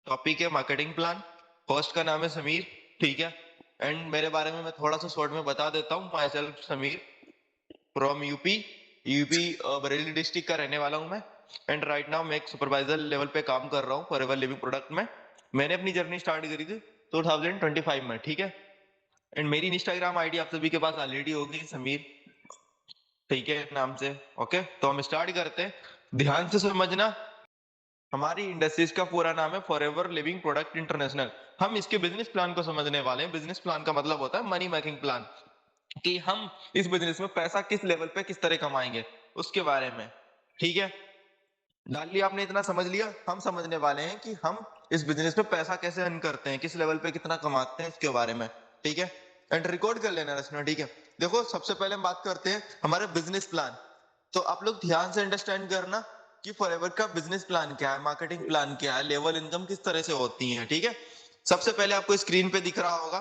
Topic है marketing plan. Host का नाम है समीर, ठीक है। एंड मेरे बारे में मैं थोड़ा सा शॉर्ट में बता देता हूँ। My self Sameer from UP. UP Bareilly district का रहने वाला हूँ मैं। एंड राइट नाउ मैं एक सुपरवाइजर लेवल पे काम कर रहा हूँ फॉरएवर लिविंग प्रोडक्ट में। मैंने अपनी जर्नी स्टार्ट करी थी 2025 में, ठीक है। एंड मेरी इंस्टाग्राम आईडी आप सभी के पास ऑलरेडी होगी, समीर, ठीक है, नाम से। ओके, तो हम स्टार्ट करते हैं। ध्यान से समझना, हमारी इंडस्ट्रीज का पूरा नाम है फॉरएवर लिविंग प्रोडक्ट इंटरनेशनल। हम इसके बिजनेस प्लान को समझने वाले हैं। बिजनेस प्लान का मतलब होता है मनी मेकिंग प्लान, कि हम इस बिजनेस में पैसा किस लेवल पे किस तरह कमाएंगे उसके बारे में, ठीक है। डाल लिया आपने, इतना समझ लिया। हम समझने वाले हैं कि हम इस बिजनेस में पैसा कैसे अर्न करते हैं, किस लेवल पे कितना कमाते हैं इसके बारे में, ठीक है। एंड रिकॉर्ड कर लेना रचना, ठीक है। देखो, सबसे पहले हम बात करते हैं हमारे बिजनेस प्लान। तो आप लोग ध्यान से अंडरस्टैंड करना कि फॉरएवर का बिजनेस प्लान क्या है, मार्केटिंग प्लान क्या है, लेवल इनकम किस तरह से होती है, ठीक है। सबसे पहले आपको स्क्रीन पे दिख रहा होगा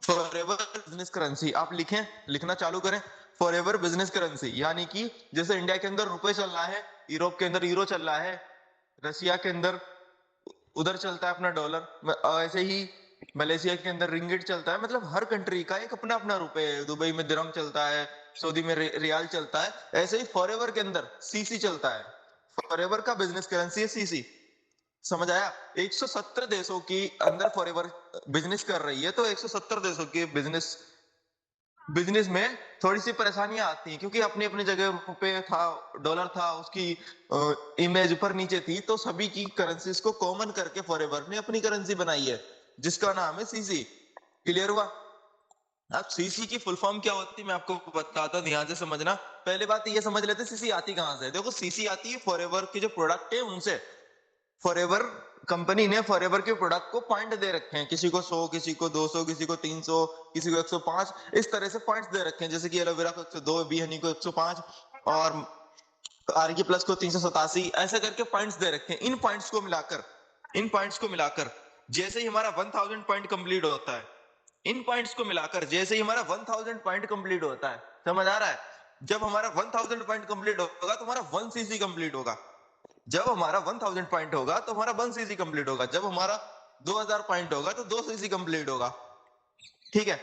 फॉरएवर बिजनेस करेंसी। आप लिखें, लिखना चालू करें। फॉरएवर बिजनेस करेंसी यानी कि जैसे इंडिया के अंदर रुपए चल रहा है, यूरोप के अंदर यूरो चल रहा है, रशिया के अंदर उधर चलता है अपना डॉलर, ऐसे ही मलेशिया के अंदर रिंगिट चलता है। मतलब हर कंट्री का एक अपना अपना रुपए है। दुबई में दिरहम चलता है, सऊदी में रियाल चलता है। ऐसे ही फॉरएवर के अंदर सीसी चलता है। फॉरएवर का बिजनेस करेंसी है सीसी। समझ आया? 170 देशों की अंदर फॉरएवर बिजनेस कर रही है, तो 170 देशों के बिजनेस बिजनेस में थोड़ी सी परेशानियां आती हैं, क्योंकि अपनी अपनी जगह रुपए था, डॉलर था, उसकी इमेज ऊपर नीचे थी। तो सभी की करेंसीज को कॉमन करके फॉरएवर ने अपनी करेंसी बनाई है, जिसका नाम है सीसी। क्लियर हुआ? अब सीसी की फुल फॉर्म क्या होती है मैं आपको बताता हूं, ध्यान से समझना। पहले बात ये समझ लेते सीसी आती कहां से। देखो, सीसी आती है फॉरएवर के जो प्रोडक्ट है उनसे। फॉरएवर कंपनी ने फॉरएवर के प्रोडक्ट को पॉइंट दे रखे हैं, किसी को 100, किसी को 200, किसी को 300, किसी को 105, इस तरह से पॉइंट्स दे रखे हैं। जैसे कि एलोवेरा को 102, बी हनी को 105 और आरगी प्लस को 387, ऐसे करके पॉइंट्स दे रखे हैं। इन पॉइंट्स को मिलाकर जैसे ही हमारा 1000 पॉइंट कंप्लीट होता है, इन पॉइंट्स को मिलाकर जैसे ही हमारा 1000 पॉइंट कंप्लीट होता है, समझ आ रहा है? जब हमारा 1000 पॉइंट कंप्लीट होगा तो हमारा 1 सीसी कंप्लीट होगा। जब हमारा 1000 पॉइंट होगा तो हमारा 1 सीसी कंप्लीट होगा। जब हमारा 2000 पॉइंट होगा तो 2 सीसी कंप्लीट होगा, ठीक है।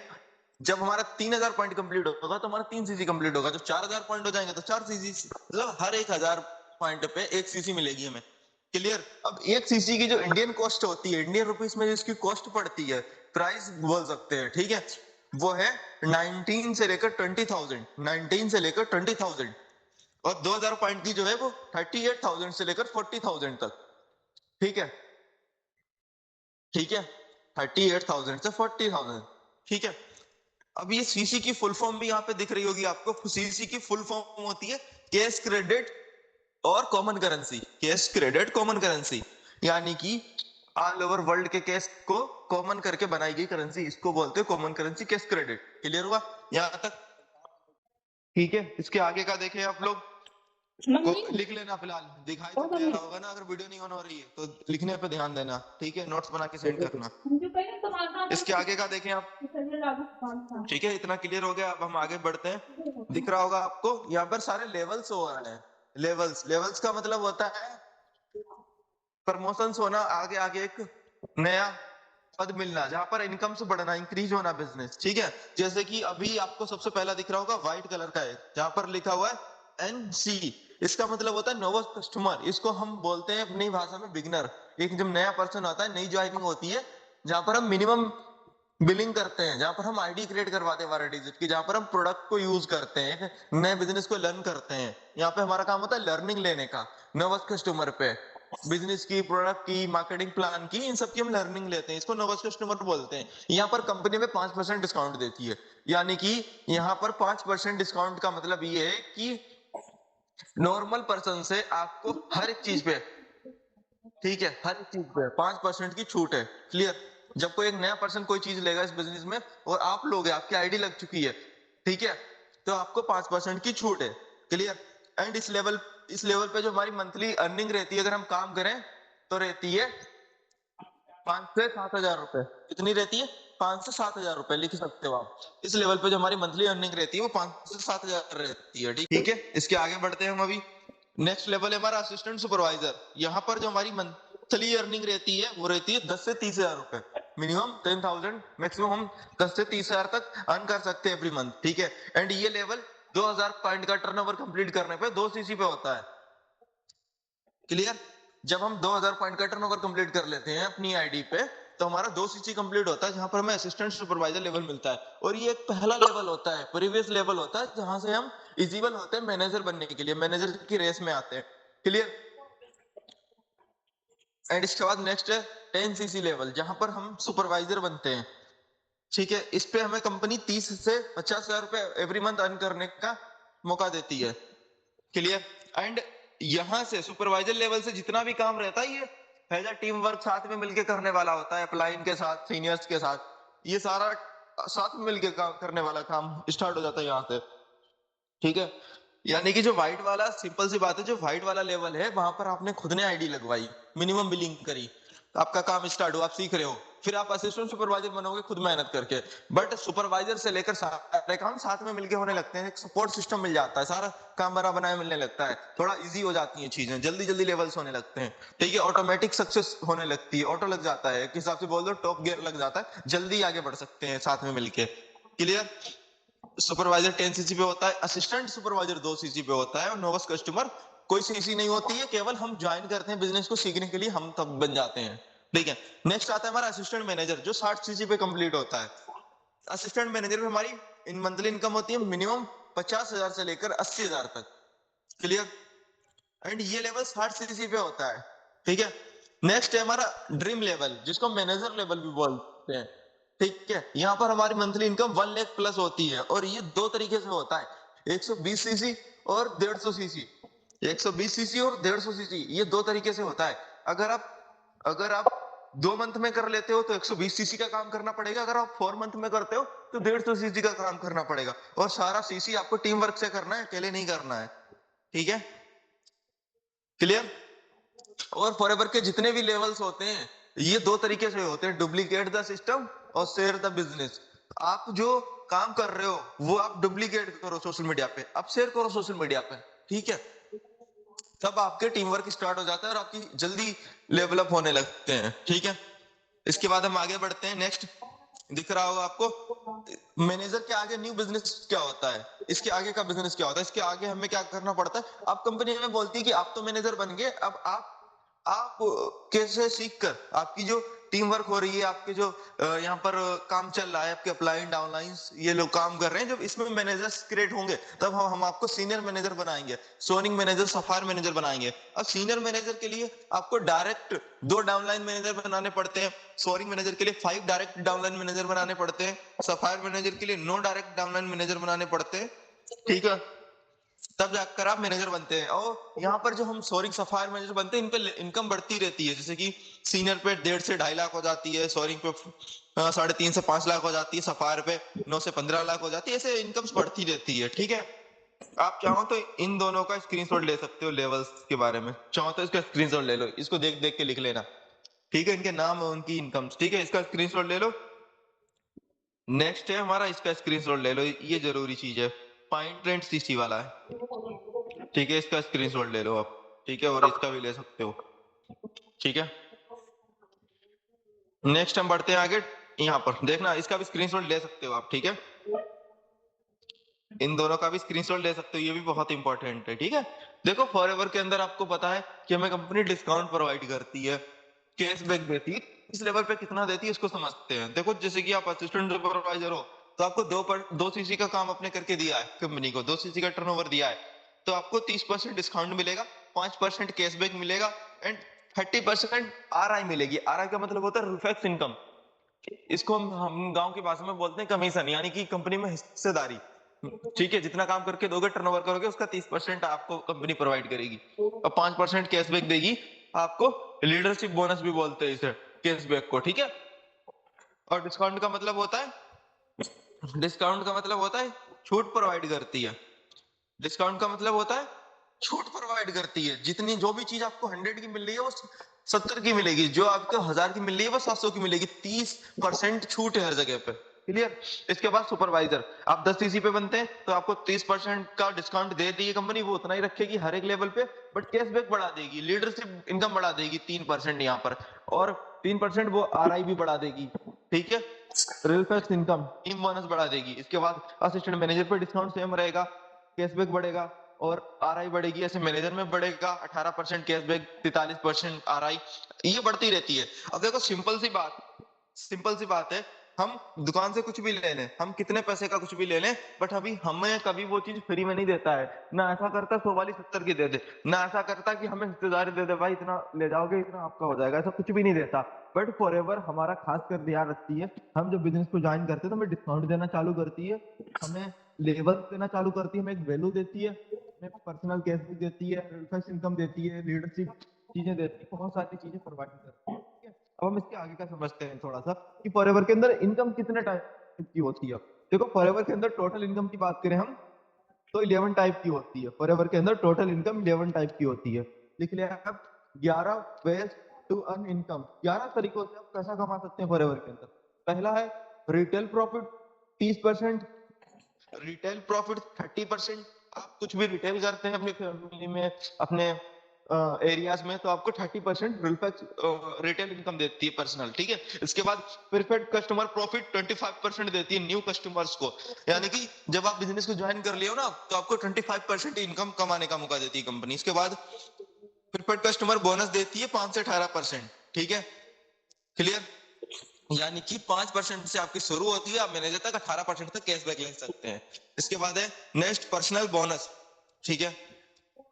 जब हमारा 3000 पॉइंट कंप्लीट होगा तो हमारा 3 सीसी कंप्लीट होगा। जब 4000 पॉइंट हो जाएंगे तो 4 सीसी। मतलब हर 1000 पॉइंट पे 1 सीसी मिलेगी हमें। क्लियर? अब 1 सीसी की जो इंडियन कॉस्ट होती है, इंडियन रुपीस में जिसकी कॉस्ट पड़ती है, प्राइस बोल सकते हैं, ठीक है, वो है 19 से लेकर 20,000, 19 से लेकर 20,000। और 2000 पॉइंट की जो है वो 38,000 से लेकर 40,000 तक, ठीक है। ठीक है, 38,000 से 40,000, ठीक है। अब ये सीसी की फुल फॉर्म भी यहाँ पे दिख रही होगी आपको। सीसी की फुल फॉर्म होती है कैश क्रेडिट और common currency. Cash credit common currency यानी कि ऑल ओवर वर्ल्ड के कैश को कॉमन करके बनाई गई करेंसी, इसको बोलते हैं common currency, cash credit. Clear हुआ यहाँ तक? ठीक है, इसके आगे का देखें आप लोग को लिख लेना फिलहाल। दिखाई तो दे रहा होगा ना, अगर वीडियो नहीं ऑन हो रही है तो लिखने पे ध्यान देना, ठीक है। नोट्स बना के सेंड करना। इसके आगे का देखें आप, ठीक है। इतना क्लियर हो गया। अब हम आगे बढ़ते हैं। दिख रहा होगा आपको यहाँ पर सारे लेवल्स हो रहे हैं। लेवल्स, लेवल्स का मतलब होता है प्रमोशंस होना, आगे आगे एक नया पद मिलना, जहां पर इनकम से बढ़ना, इंक्रीज होना बिजनेस, ठीक है। जैसे कि अभी आपको सबसे पहला दिख रहा होगा व्हाइट कलर का है, जहां पर लिखा हुआ है एनसी। इसका मतलब होता है नोवस कस्टमर। इसको हम बोलते हैं अपनी भाषा में बिगनर। एक जब नया पर्सन आता है, नई ज्वाइनिंग होती है, जहां पर हम मिनिमम बिलिंग करते हैं, जहां पर हम आईडी क्रिएट करवाते हैं 12 डिजिट की, जहां पर हम प्रोडक्ट को यूज करते हैं, नए बिजनेस को लर्न करते हैं। यहाँ पे हमारा काम होता है लर्निंग लेने का, नर्वस कस्टमर पे, बिजनेस की, प्रोडक्ट की, मार्केटिंग प्लान की, इन सब की हम लर्निंग लेते हैं। इसको नर्वस कस्टमर बोलते हैं। यहाँ पर कंपनी में 5% डिस्काउंट देती है, यानी कि यहाँ पर 5% डिस्काउंट का मतलब ये है कि नॉर्मल पर्सन से आपको हर एक चीज पे, ठीक है, हर चीज पे 5% की छूट है। क्लियर? जब कोई एक नया पर्सन कोई चीज लेगा इस बिजनेस में और आप लोग, आपकी आईडी लग चुकी है, ठीक है, तो आपको 5% की छूट है। क्लियर? एंड इस लेवल पे जो हमारी मंथली अर्निंग रहती है, अगर हम काम करें तो रहती है 5 से 7 हजार रुपए। कितनी रहती है? 5 से 7 हजार रुपए लिख सकते हो आप। इस लेवल पे जो हमारी मंथली अर्निंग रहती है वो 5 से 7 हजार रहती है, ठीक है। इसके आगे बढ़ते हैं हम अभी। नेक्स्ट लेवल है हमारा असिस्टेंट सुपरवाइजर। यहाँ पर जो हमारी मंथली अर्निंग रहती है वो रहती है 10 से 30 हजार रुपए, मिनिमम 10,000, मैक्सिमम हम 10 से 30 हजार तक अर्न कर सकते हैं एवरी मंथ, ठीक है। एंड ये लेवल 2,000 पॉइंट का टर्नओवर कंप्लीट करने पे 2 सीसी पे होता है। क्लियर? जब हम 2,000 पॉइंट का टर्नओवर कंप्लीट कर लेते हैं अपनी आईडी पे, तो हमारा 2 सीसी कंप्लीट होता है, जहां पर हमें असिस्टेंट सुपरवाइजर लेवल मिलता है। और ये एक पहला लेवल होता है, प्रीवियस लेवल होता है, जहां से हम इजिबल होते हैं मैनेजर बनने के लिए, मैनेजर की रेस में आते हैं। क्लियर? एंड इसके बाद नेक्स्ट है 10 सीसी लेवल, जहां पर हम सुपरवाइजर बनते हैं, ठीक है। इस पे हमें कंपनी 30 से 50 हजार रुपए एवरी मंथ अर्न करने का मौका देती है। क्लियर? एंड यहाँ से सुपरवाइजर लेवल से जितना भी काम रहता है, ये हैजा टीम वर्क साथ में मिलके करने वाला होता है, अपलाइन के साथ, सीनियर्स के साथ, ये सारा साथ में मिलके काम करने वाला काम स्टार्ट हो जाता है यहाँ से, ठीक है। यानी कि जो व्हाइट वाला, सिंपल सी बात है, जो व्हाइट वाला लेवल है वहां पर आपने खुद ने आईडी लगवाई, मिनिमम बिलिंग करी, आपका काम स्टार्ट हुआ, आप सीख रहे हो, फिर आप असिस्टेंट सुपरवाइजर बनोगे खुद मेहनत करके। बट सुपरवाइजर से लेकर सारे काम साथ में मिलके होने लगते हैं, एक सपोर्ट सिस्टम मिल जाता है, सारा काम बना बनाया मिलने लगता है, थोड़ा इजी हो जाती है चीजें, जल्दी जल्दी लेवल्स होने लगते हैं, ठीक है। ऑटोमेटिक सक्सेस होने लगती है, ऑटो लग जाता है, एक हिसाब से बोल दो टॉप गियर लग जाता है, जल्दी आगे बढ़ सकते हैं साथ में मिलके। क्लियर? सुपरवाइजर 10 सीसी पे होता है, असिस्टेंट सुपरवाइजर 2 सीसी पे होता है, और नोवस कस्टमर कोई सीसी नहीं होती है, केवल हम ज्वाइन करते हैं बिजनेस को सीखने के लिए, हम तब बन जाते हैं, ठीक है। नेक्स्ट आता है हमारा असिस्टेंट मैनेजर, जो 60 सीसी पे कंप्लीट होता है। असिस्टेंट मैनेजर में हमारी इन मंथली इनकम होती है मिनिमम 50 हजार से लेकर 80 हजार तक। क्लियर? एंड ये लेवल 60 सीसी पे होता है, ठीक है। नेक्स्ट है हमारा ड्रीम लेवल, जिसको मैनेजर लेवल भी बोलते हैं, ठीक है। यहाँ पर हमारी मंथली इनकम 1 लाख प्लस होती है, और ये दो तरीके से होता है, 120 सीसी और 150 सीसी। 120 सीसी और 150 सीसी, ये दो तरीके से होता है। अगर आप 2 मंथ में कर लेते हो तो 120 सीसी का काम करना पड़ेगा, अगर आप 4 मंथ में करते हो तो 150 सीसी का काम करना पड़ेगा, और सारा सीसी आपको टीम वर्क से करना है, अकेले नहीं करना है, ठीक है। क्लियर? और फॉरएवर के जितने भी लेवल्स होते हैं, ये दो तरीके से होते हैं, डुप्लीकेट द सिस्टम और शेयर द बिजनेस। आप जो काम कर रहे हो वो आप डुप्लीकेट करो सोशल मीडिया पे, आप शेयर करो सोशल मीडिया पे, ठीक है। तब आपके टीम वर्क स्टार्ट हो जाता है और आपकी जल्दी लेवल अप होने लगते हैं, ठीक है। इसके बाद हम आगे बढ़ते हैं। नेक्स्ट दिख रहा होगा आपको, मैनेजर के आगे न्यू बिजनेस क्या होता है, इसके आगे का बिजनेस क्या होता है, इसके आगे हमें क्या करना पड़ता है। अब कंपनी हमें बोलती है कि आप तो मैनेजर बन गए, अब आप कैसे सीख कर आपकी जो टीम वर्क हो रही है, आपके जो यहाँ पर काम चल रहा है, आपके अपलाइन डाउनलाइन ये लोग काम कर रहे हैं, जब इसमें मैनेजर्स क्रिएट होंगे तब हम आपको सीनियर मैनेजर बनाएंगे, सोनिंग मैनेजर, सफायर मैनेजर बनाएंगे। अब सीनियर मैनेजर के लिए आपको डायरेक्ट 2 डाउनलाइन मैनेजर बनाने पड़ते हैं, सोरिंग मैनेजर के लिए 5 डायरेक्ट डाउनलाइन मैनेजर बनाने पड़ते हैं, सफायर मैनेजर के लिए 9 डायरेक्ट डाउनलाइन मैनेजर बनाने पड़ते हैं, ठीक है। तब जाकर आप मैनेजर बनते हैं। और यहाँ पर जो हम सोरिंग सफायर मैनेजर बनते हैं, इन पे इनकम बढ़ती रहती है, जैसे कि सीनियर पे 1.5 से 2.5 लाख हो जाती है, सोरिंग पे 3.5 से 5 लाख हो जाती है, सफायर पे 9 से 15 लाख हो जाती है, ऐसे इनकम्स बढ़ती रहती है, ठीक है। आप चाहो तो इन दोनों का स्क्रीनशॉट ले सकते हो, लेवल्स के बारे में चाहो तो इसका स्क्रीनशॉट ले लो, इसको देख देख के लिख लेना, ठीक है। इनके नाम और उनकी इनकम्स, ठीक है, इसका स्क्रीनशॉट ले लो। नेक्स्ट है हमारा, इसका स्क्रीनशॉट ले लो, ये जरूरी चीज है, पॉइंट रेंट सीसी वाला है, ठीक है, इसका स्क्रीनशॉट ले लो आप, ठीक है, और इसका भी ले सकते हो, ठीक है। नेक्स्ट हम बढ़ते हैं आगे, यहाँ पर देखना, इसका भी स्क्रीनशॉट ले सकते हो आप, ठीक है। इन दोनों का भी स्क्रीनशॉट ले सकते हो, ये भी बहुत इंपॉर्टेंट है, ठीक है। देखो फॉरएवर के अंदर आपको पता है कि हमें कंपनी डिस्काउंट प्रोवाइड करती है, कैशबैक देती है, इस लेवल पे कितना देती है इसको समझते हैं। देखो जैसे कि आप असिस्टेंट सुपरवाइजर हो, तो आपको 2 सीसी का काम अपने करके दिया है, कंपनी को 2 सीसी का टर्नओवर दिया है, तो आपको 30% डिस्काउंट मिलेगा, 5% कैशबैक मिलेगा, एंड 30% RI मिलेगी। RI का मतलब होता है रिफ्लेक्स इनकम, इसको हम गांव की भाषा में बोलते हैं कमीशन, यानी कि कंपनी में हिस्सेदारी, ठीक है। जितना काम करके दोगे, टर्नओवर करोगे, उसका 30% आपको कंपनी प्रोवाइड करेगी, और 5% कैशबैक देगी आपको, लीडरशिप बोनस भी बोलते हैं इसे, कैशबैक को, ठीक है। और डिस्काउंट का मतलब होता है छूट प्रोवाइड करती है, डिस्काउंट का मतलब होता है छूट प्रोवाइड करती है, जितनी जो भी चीज आपको 100 की मिल रही है वो 70 की मिलेगी, जो आपको 1000 की मिल रही है वो 700 की मिलेगी, 30% छूट है हर जगह पे, क्लियर। इसके बाद सुपरवाइजर, आप 10 सीसी पे बनते हैं तो आपको 30% का डिस्काउंट दे दी है कंपनी, वो उतना ही रखेगी हर एक लेवल पे, बट कैशबैक बढ़ा देगी, लीडरशिप इनकम बढ़ा देगी 3% यहाँ पर, और 3% वो आरआई भी बढ़ा देगी, ठीक है। Real fax income, team bonus बढ़ा देगी। इसके बाद असिस्टेंट मैनेजर पे डिस्काउंट सेम रहेगा, कैशबैक बढ़ेगा और आरआई बढ़ेगी। ऐसे मैनेजर में बढ़ेगा 18% कैशबैक, 43% आरआई, ये बढ़ती रहती है। अब देखो सिंपल सी बात है, हम दुकान से कुछ भी ले लें, हम कितने पैसे का कुछ भी ले लें, बट अभी हमें कभी वो चीज फ्री में नहीं देता है। ना ऐसा करता 100 वाली 70 की दे दे, ना ऐसा करता कि हमें हिस्सेदारी दे दे, भाई इतना ले जाओगे इतना आपका हो जाएगा, ऐसा कुछ भी नहीं देता। बट फॉरएवर हमारा खास कर ध्यान रखती है, हम जब बिजनेस को ज्वाइन करते हैं तो हमें डिस्काउंट देना चालू करती है, हमें लेवल देना चालू करती है, हमें एक वैल्यू देती है, हमें पर्सनल कैशबैक देती है, इनकम देती है, लीडरशिप चीजें देती है, बहुत सारी चीजें प्रोवाइड करती है, ठीक है। अब हम इसके आगे का समझते हैं थोड़ा सा, कि फॉरएवर के अंदर इनकम कितने टाइप की होती है। देखो फॉरएवर के अंदर टोटल इनकम की बात करें हम, तो 11 टाइप की होती है। फॉरएवर के अंदर टोटल इनकम 11 टाइप की होती है। लिख लिया आप, 11 वेज टू अर्न इनकम, 11 तरीकों से आप पैसा कमा सकते हैं फॉरएवर के अंदर। पहला है रिटेल प्रॉफिट 30%, रिटेल प्रॉफिट 30%। आप कुछ भी रिटेल करते हैं अपनी फैमिली में, अपने एरियाज में, तो आपको 30% रिटेल इनकम देती है पर्सनल, ठीक है। इसके बाद प्रीफर्ड कस्टमर प्रॉफिट 25% देती है न्यू कस्टमर्स को, यानी कि जब आप बिजनेस को ज्वाइन कर लियो ना तो आपको 25% इनकम कमाने का मौका देती है कंपनी। इसके बाद प्रीफर्ड कस्टमर बोनस देती है 5 से 18%, ठीक है, क्लियर। यानी कि 5% से आपकी शुरू होती है, आप मैनेजर तक 18% तक कैशबैक ले सकते हैं। इसके बाद है नेक्स्ट पर्सनल बोनस, ठीक है।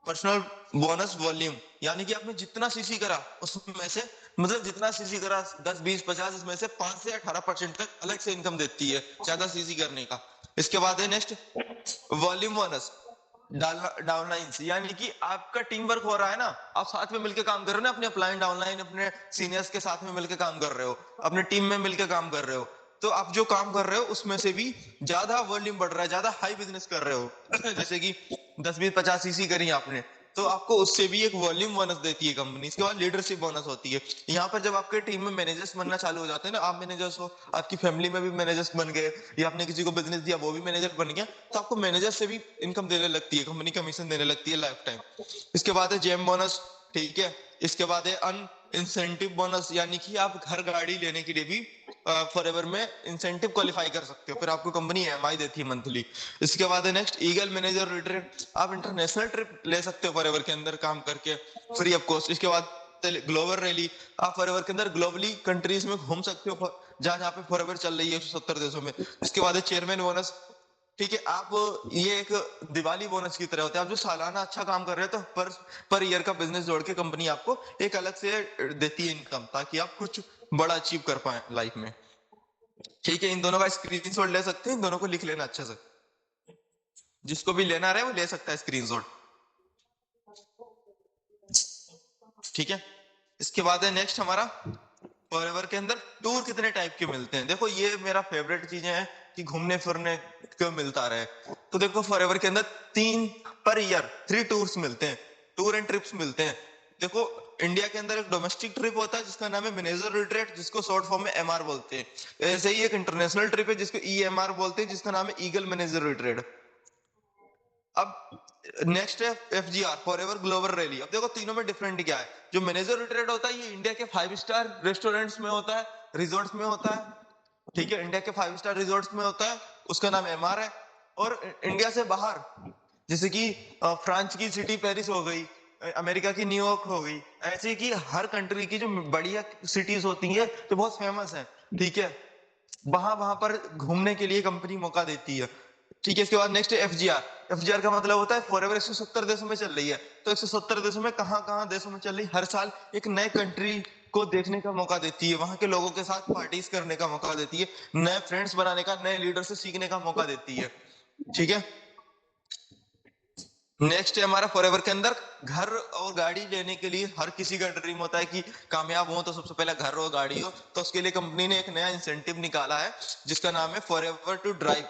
पर्सनल बोनस वॉल्यूम, यानी कि आपने जितना सीसी करा उसमें से, मतलब जितना सीसी करा 10 20 50, इसमें से 5 से 18% तक अलग से इनकम देती है ज्यादा सीसी करने का। इसके बाद है नेक्स्ट वॉल्यूम बोनस डाउनलाइंस, यानी कि आपका टीम वर्क हो रहा है ना, आप साथ में मिलकर काम कर रहे हो ना, अपने अपलाइन डाउनलाइन अपने सीनियर्स के साथ में मिलकर काम कर रहे हो, अपने टीम में मिलकर काम कर रहे हो, तो आप जो काम कर रहे हो उसमें से भी ज्यादा वॉल्यूम बढ़ रहा है, ज्यादा हाई बिजनेस कर रहे हो जैसे कि 10 20 50 सीसी करी आपने, तो आपको उससे भी एक वॉल्यूम बोनस देती है कंपनी। इसके बाद लीडरशिप बोनस होती है। यहाँ पर जब आपके टीम में मैनेजर्स बनना चालू हो जाते हैं ना, आप मैनेजर्स हो, आपकी फैमिली में भी मैनेजर्स बन गए, या आपने किसी को बिजनेस दिया वो भी मैनेजर बन गया, तो आपको मैनेजर से भी इनकम देने लगती है कंपनी, कमीशन देने लगती है लाइफ टाइम। इसके बाद है जेम बोनस, ठीक है। इसके बाद है अन इंसेंटिव बोनस, यानी कि आप घर गाड़ी लेने के लिए भी फॉरएवर में इंसेंटिव क्वालिफाई कर सकते हो, फिर आपको कंपनी ईएमआई देती है मंथली। इसके बाद है नेक्स्ट ईगल मैनेजर रिट्रीट, आप इंटरनेशनल ट्रिप ले सकते हो फॉरएवर के अंदर काम करके फ्री ऑफ कॉस्ट। इसके बाद ग्लोबल रैली, आप फॉरएवर के अंदर ग्लोबली कंट्रीज में घूम सकते हो जहां जहां पे फॉरएवर चल रही है 170 देशों में। इसके बाद है चेयरमैन बोनस, ठीक है। आप ये एक दिवाली बोनस की तरह होता है, आप जो सालाना अच्छा काम कर रहे हो तो पर ईयर का बिजनेस जोड़ के कंपनी आपको एक अलग से देती है इनकम, ताकि आप कुछ बड़ा अचीव कर पाए लाइफ में, ठीक है। इन दोनों का स्क्रीनशॉट ले सकते हैं, इन दोनों को लिख लेना अच्छे से, जिसको भी लेना रहे वो ले सकता है स्क्रीनशॉट, ठीक है। इसके बाद है नेक्स्ट हमारा फॉरएवर के अंदर टूर कितने टाइप के मिलते हैं। देखो ये मेरा फेवरेट चीजें हैं कि घूमने फिरने को मिलता रहे, तो देखो फॉरएवर के अंदर 3 पर ईयर 3 टूर्स मिलते हैं, टूर एंड ट्रिप्स मिलते हैं। देखो इंडिया के अंदर एक डोमेस्टिक ट्रिप होता है जिसका नाम है मैनेजर रिट्रीट, जिसको शॉर्ट फॉर्म में एमआर बोलते हैं। ऐसे ही एक इंटरनेशनल ट्रिप है जिसको ईएमआर बोलते हैं, जिसका नाम है ईगल मैनेजर रिट्रीट। अब नेक्स्ट है एफजीआर फॉरएवर ग्लोबल रैली। अब देखो तीनों में डिफरेंट क्या है। जो मैनेजर रिट्रीट होता है ये इंडिया के 5 स्टार रेस्टोरेंट्स में होता है, रिजॉर्ट्स में होता है, ठीक है, इंडिया के 5 स्टार रिजॉर्ट्स में होता है, उसका नाम एमआर है। और इंडिया से बाहर, जैसे कि फ्रांस की सिटी पेरिस हो गई, अमेरिका की न्यूयॉर्क हो गई, ऐसे कि हर कंट्री की जो बढ़िया सिटीज होती है जो बहुत फेमस है, ठीक है, वहां वहां पर घूमने के लिए कंपनी मौका देती है, ठीक है। इसके बाद नेक्स्ट एफजीआर, एफजीआर का मतलब होता है फॉरएवर 170 देशों में चल रही है, तो 170 देशों में कहाँ कहाँ देशों में चल रही, हर साल एक नए कंट्री को देखने का मौका देती है, वहां के लोगों के साथ पार्टीज करने का मौका देती है, नए फ्रेंड्स बनाने का, नए लीडर से सीखने का मौका देती है, ठीक है। नेक्स्ट है हमारा फॉरएवर के अंदर घर और गाड़ी लेने के लिए हर किसी का ड्रीम होता है कि कामयाब हो तो सबसे पहले घर हो गाड़ी हो, तो उसके लिए कंपनी ने एक नया इंसेंटिव निकाला है जिसका नाम है फॉरएवर टू ड्राइव,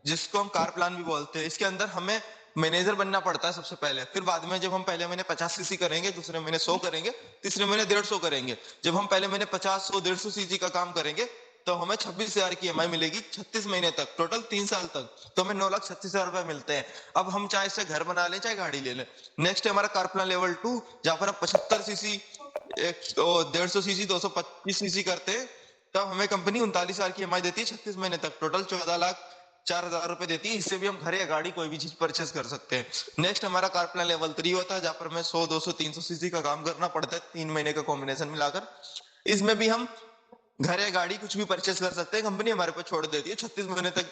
जिसको हम कार प्लान भी बोलते हैं। इसके अंदर हमें मैनेजर बनना पड़ता है सबसे पहले, फिर बाद में जब हम पहले महीने 50 सीसी करेंगे, दूसरे महीने 100 करेंगे, तीसरे महीने 150 करेंगे। जब हम पहले महीने 50 100 150 सीसी का काम करेंगे तो हमें 26,000 की ईएमआई मिलेगी 36 महीने तक, टोटल 3 साल तक, तो हमें 9,36,000 रुपए मिलते हैं। अब हम चाहे इससे घर बना लें चाहे गाड़ी ले लें। नेक्स्ट है हमारा कार प्लान लेवल 2, जहां पर हम 75 सीसी, 150 सीसी, 225 सीसी करते हैं, तब हमें कंपनी 39,000 की ईएमआई देती है 36 महीने तक, टोटल 14,04,000 रुपए देती है। इससे भी हम घर या गाड़ी कोई भी चीज परचेस कर सकते हैं। नेक्स्ट हमारा कार प्लान लेवल 3 होता है, जहां पर हमें 100, 200, 300 सीसी का काम करना पड़ता है 3 महीने का कॉम्बिनेशन मिलाकर। इसमें भी हम घर या गाड़ी कुछ भी परचेस कर सकते हैं, कंपनी हमारे पे छोड़ देती है 36 महीने तक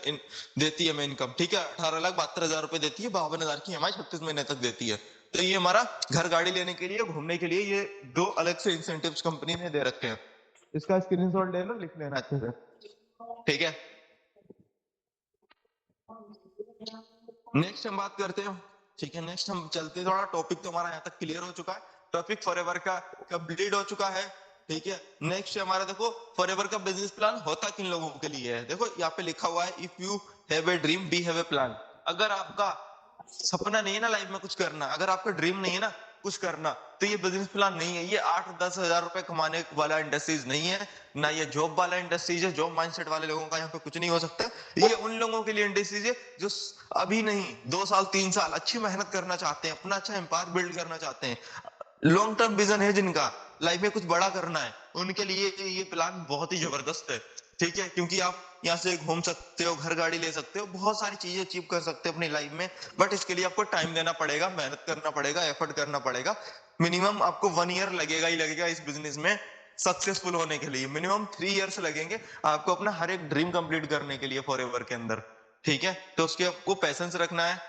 देती है हमें इनकम, ठीक है। 18,72,000 रुपए देती है, 52,000 की ईएमआई 36 महीने तक देती है। तो ये हमारा घर गाड़ी लेने के लिए, घूमने के लिए, ये दो अलग से इंसेंटिव्स कंपनी ने दे रखे हैं। इसका स्क्रीनशॉट ले लो, लिख लेना अच्छे से, ठीक है। नेक्स्ट हम बात करते हैं, ठीक है। नेक्स्ट हम चलते हैं, थोड़ा टॉपिक तो हमारा यहाँ तक क्लियर हो चुका है, टॉपिक फॉरएवर का कंप्लीट हो चुका है, ठीक है। नेक्स्ट हमारा देखो, फॉरएवर का बिजनेस प्लान होता किन लोगों के लिए है। देखो यहाँ पे लिखा हुआ है, if you have a dream be have a plan. अगर आपका सपना नहीं है ना लाइफ में कुछ करना, अगर आपका ड्रीम नहीं है ना कुछ करना, तो ये बिजनेस प्लान नहीं है। ये 8-10 हजार रुपए कमाने वाला इंडस्ट्रीज नहीं है, ना ये जॉब वाला इंडस्ट्रीज है। जॉब माइंडसेट वाले लोगों का यहाँ पे कुछ नहीं हो सकता। ये उन लोगों के लिए इंडस्ट्रीज है जो अभी नहीं, 2 साल 3 साल अच्छी मेहनत करना चाहते हैं, अपना अच्छा एम्पायर बिल्ड करना चाहते हैं, लॉन्ग टर्म विजन है जिनका, लाइफ में कुछ बड़ा करना है, उनके लिए ये प्लान बहुत ही जबरदस्त है, ठीक है। क्योंकि आप यहाँ से घूम सकते हो, घर गाड़ी ले सकते हो, बहुत सारी चीजें अचीव कर सकते हो अपनी लाइफ में। बट इसके लिए आपको टाइम देना पड़ेगा, मेहनत करना पड़ेगा, एफर्ट करना पड़ेगा। मिनिमम आपको 1 ईयर लगेगा ही लगेगा इस बिजनेस में सक्सेसफुल होने के लिए। मिनिमम 3 इयर्स लगेंगे आपको अपना हर एक ड्रीम कंप्लीट करने के लिए फॉरएवर के अंदर, ठीक है। तो उसके आपको पैसेंस रखना है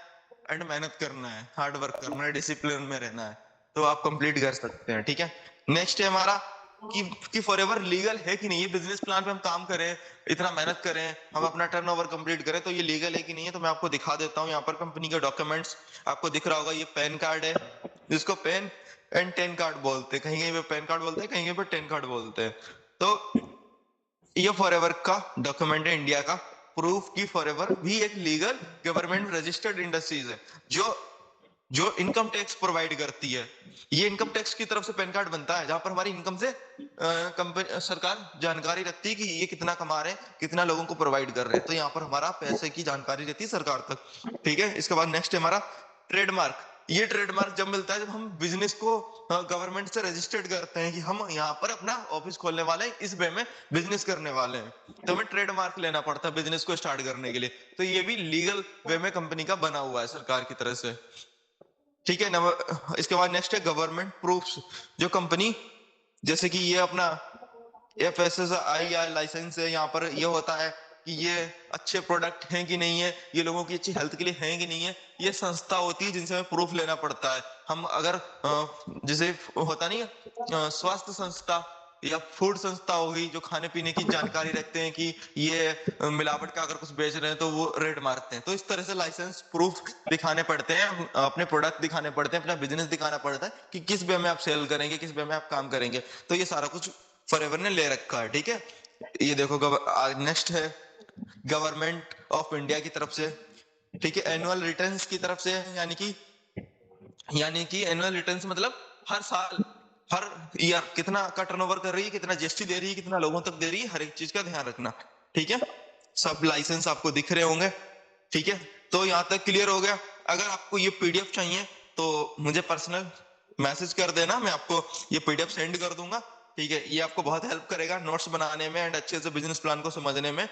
एंड मेहनत करना है, हार्ड वर्क करना है, डिसिप्लिन में रहना है, तो आप कंप्लीट कर सकते हैं, ठीक है। नेक्स्ट है हमारा कि फॉरएवर लीगल है कि नहीं। ये बिजनेस प्लान पे हम काम करें, इतना मेहनत करें, हम अपना टर्नओवर कंप्लीट करें, तो ये लीगल है कि नहीं है, तो मैं आपको दिखा देता हूँ। यहाँ पर कंपनी के डॉक्यूमेंट्स आपको दिख रहा होगा, ये पैन कार्ड है, जिसको पेन एंड टेन कार्ड बोलते हैं, कहीं कहीं पे पैन कार्ड बोलते हैं, कहीं कहीं पे टेन कार्ड बोलते हैं। तो ये फॉरएवर का डॉक्यूमेंट है इंडिया का, प्रूफ की फॉरएवर भी एक लीगल गवर्नमेंट रजिस्टर्ड इंडस्ट्रीज है, जो जो इनकम टैक्स प्रोवाइड करती है। ये इनकम टैक्स की तरफ से पैन कार्ड बनता है, जहां पर हमारी इनकम से कंपनी सरकार जानकारी रखती है कि ये कितना कमा रहे हैं, कितना लोगों को प्रोवाइड कर रहे हैं। तो यहाँ पर हमारा पैसे की जानकारी रहती है सरकार तक, ठीक है। इसके बाद नेक्स्ट है हमारा ट्रेडमार्क। ये ट्रेडमार्क जब मिलता है जब हम बिजनेस को गवर्नमेंट से रजिस्टर्ड करते हैं कि हम यहाँ पर अपना ऑफिस खोलने वाले हैं, इस वे में बिजनेस करने वाले हैं, तो हमें ट्रेडमार्क लेना पड़ता है बिजनेस को स्टार्ट करने के लिए। तो ये भी लीगल वे में कंपनी का बना हुआ है सरकार की तरफ से, ठीक है। इसके बाद नेक्स्ट है गवर्नमेंट प्रूफ्स। जो कंपनी, जैसे कि ये अपना FSSAI लाइसेंस है, यहाँ पर ये होता है कि ये अच्छे प्रोडक्ट हैं कि नहीं है, ये लोगों की अच्छी हेल्थ के लिए हैं कि नहीं है। ये संस्था होती है जिनसे हमें प्रूफ लेना पड़ता है। हम अगर जैसे होता नहीं है स्वास्थ्य संस्था या फूड संस्था होगी, जो खाने पीने की जानकारी रखते हैं कि ये मिलावट का अगर कुछ बेच रहे हैं तो वो रेड मारते हैं। तो इस तरह से लाइसेंस प्रूफ दिखाने पड़ते हैं, अपने प्रोडक्ट दिखाने पड़ते हैं, अपना बिजनेस दिखाना पड़ता है कि किस वे में आप सेल करेंगे, किस वे में आप काम करेंगे। तो ये सारा कुछ फॉरएवर ने ले रखा है, ठीक है। ये देखो नेक्स्ट है गवर्नमेंट ऑफ इंडिया की तरफ से, ठीक है, एनुअल रिटर्न्स की तरफ से, यानी कि एनुअल रिटर्न्स मतलब हर साल, हर ईयर कितना का टर्नओवर कर रही है, कितना जीएसटी दे रही है, कितना लोगों तक दे रही है, हर एक चीज का ध्यान रखना, ठीक है। सब लाइसेंस आपको दिख रहे होंगे, ठीक है। तो यहाँ तक क्लियर हो गया। अगर आपको ये पीडीएफ चाहिए तो मुझे पर्सनल मैसेज कर देना, मैं आपको ये पीडीएफ सेंड कर दूंगा, ठीक है। ये आपको बहुत हेल्प करेगा नोट्स बनाने में एंड अच्छे से बिजनेस प्लान को समझने में।